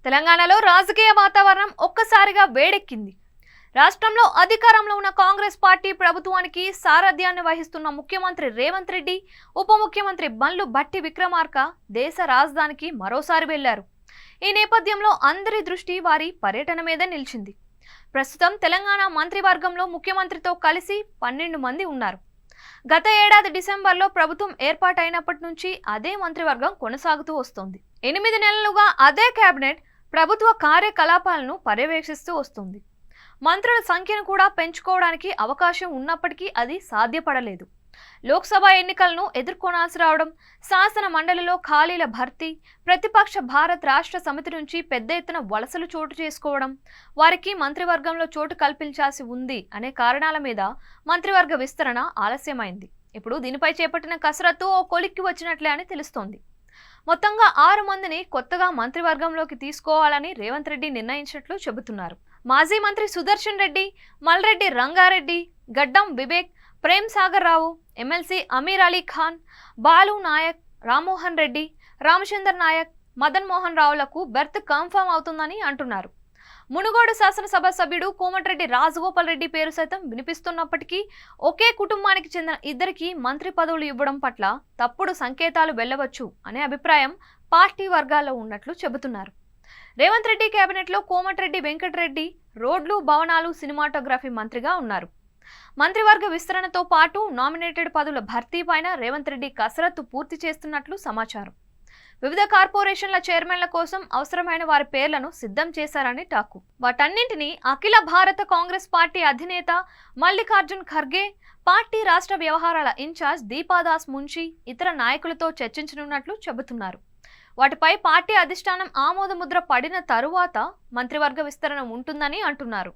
తెలంగాణలో రాజకీయ వాతావరణం ఒక్కసారిగా వేడెక్కింది. రాష్ట్రంలో అధికారంలో ఉన్న కాంగ్రెస్ పార్టీ ప్రభుత్వానికి సారథ్యాన్ని వహిస్తున్న ముఖ్యమంత్రి రేవంత్ రెడ్డి, ఉప ముఖ్యమంత్రి బండ్లు భట్టి విక్రమార్క దేశ రాజధానికి మరోసారి వెళ్లారు. ఈ నేపథ్యంలో అందరి దృష్టి వారి పర్యటన మీద నిలిచింది. ప్రస్తుతం తెలంగాణ మంత్రివర్గంలో ముఖ్యమంత్రితో కలిసి 12 మంది ఉన్నారు. గత ఏడాది డిసెంబర్లో ప్రభుత్వం ఏర్పాటైనప్పటి నుంచి అదే మంత్రివర్గం కొనసాగుతూ వస్తోంది. 8 నెలలుగా అదే కేబినెట్ ప్రభుత్వ కార్యకలాపాలను పర్యవేక్షిస్తూ వస్తుంది. మంత్రుల సంఖ్యను కూడా పెంచుకోవడానికి అవకాశం ఉన్నప్పటికీ అది సాధ్యపడలేదు. లోక్సభ ఎన్నికలను ఎదుర్కొనాల్సి రావడం, శాసన మండలిలో ఖాళీల భర్తీ, ప్రతిపక్ష భారత్ రాష్ట్ర సమితి నుంచి పెద్ద ఎత్తున వలసలు చోటు చేసుకోవడం, వారికి మంత్రివర్గంలో చోటు కల్పించాల్సి ఉంది అనే కారణాల మీద మంత్రివర్గ విస్తరణ ఆలస్యమైంది. ఇప్పుడు దీనిపై చేపట్టిన కసరత్తు ఓ కొలిక్కి వచ్చినట్లే అని తెలుస్తోంది. మొత్తంగా 6 మందిని కొత్తగా మంత్రివర్గంలోకి తీసుకోవాలని రేవంత్ రెడ్డి నిర్ణయించినట్లు చెబుతున్నారు. మాజీ మంత్రి సుదర్శన్ రెడ్డి, మల్రెడ్డి రంగారెడ్డి, గడ్డం వివేక్, ప్రేమ్ సాగర్ రావు, ఎమ్మెల్సీ అమీర్ అలీ ఖాన్, బాలు నాయక్, రామ్మోహన్ రెడ్డి, రామచందర్ నాయక్, మదన్ మోహన్ రావులకు బెర్త్ కన్ఫర్మ్ అవుతుందని అంటున్నారు. మునుగోడు శాసనసభ సభ్యుడు కోమటిరెడ్డి రాజగోపాల్ రెడ్డి పేరు సైతం వినిపిస్తున్నప్పటికీ ఒకే కుటుంబానికి చెందిన ఇద్దరికి మంత్రి పదవులు ఇవ్వడం పట్ల తప్పుడు సంకేతాలు వెళ్లవచ్చు అనే అభిప్రాయం పార్టీ వర్గాల్లో ఉన్నట్లు చెబుతున్నారు. రేవంత్ రెడ్డి కేబినెట్లో కోమటిరెడ్డి వెంకటరెడ్డి రోడ్లు, భవనాలు, సినిమాటోగ్రఫీ మంత్రిగా ఉన్నారు. మంత్రివర్గ విస్తరణతో పాటు నామినేటెడ్ పదవుల భర్తీ పైన రేవంత్ రెడ్డి కసరత్తు పూర్తి చేస్తున్నట్లు సమాచారం. వివిధ కార్పొరేషన్ల చైర్మన్ల కోసం అవసరమైన వారి పేర్లను సిద్ధం చేశారని టాకు. వాటన్నింటినీ అఖిల భారత కాంగ్రెస్ పార్టీ అధినేత మల్లికార్జున్ ఖర్గే, పార్టీ రాష్ట్ర వ్యవహారాల ఇన్ఛార్జ్ దీపాదాస్ మున్షి ఇతర నాయకులతో చర్చించనున్నట్లు చెబుతున్నారు. వాటిపై పార్టీ అధిష్టానం ఆమోద ముద్ర పడిన తరువాత మంత్రివర్గ విస్తరణ ఉంటుందని అంటున్నారు.